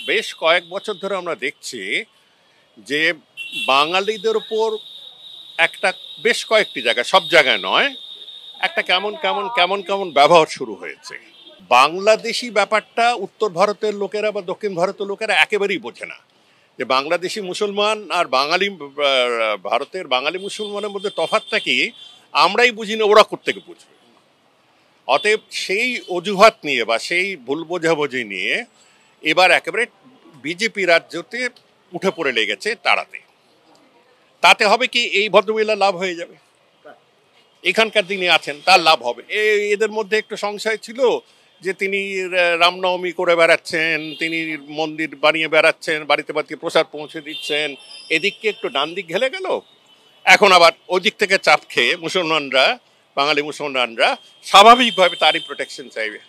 বেশ কয়েক বছর ধরে আমরা দেখছি যে বাঙালিদের উপর একটা বেশ কয়েকটি জায়গায়, সব জায়গায় নয়, একটা কেমন কেমন কেমন কেমন ব্যবহার শুরু হয়েছে। বাংলাদেশি ব্যাপারটা উত্তর ভারতের লোকেরা বা দক্ষিণ ভারতের লোকেরা একেবারেই বোঝে না, যে বাংলাদেশি মুসলমান আর বাঙালি ভারতের বাঙালি মুসলমানের মধ্যে তফাৎটা কি আমরাই বুঝি না, ওরা কোত্থেকে বুঝবে। অতএব সেই অজুহাত নিয়ে বা সেই ভুল বোঝাবুঝি নিয়ে এবার একেবারে বিজেপি রাজ্যতে উঠে পড়ে লেগেছে তাড়াতে। তাতে হবে কি, এই ভদ্রমহিলা লাভ হয়ে যাবে, এখানকার যিনি আছেন তার লাভ হবে। এদের মধ্যে একটু সংশয় ছিল যে তিনি রামনবমী করে বেড়াচ্ছেন, তিনি মন্দির বানিয়ে বেড়াচ্ছেন, বাড়িতে বাড়িতে প্রসাদ পৌঁছে দিচ্ছেন, এদিককে একটু ডান দিক ঘেলে গেল। এখন আবার ওই দিক থেকে চাপ খেয়ে মুসলমানরা, বাঙালি মুসলমানরা স্বাভাবিকভাবে তারই প্রোটেকশন চাইবে।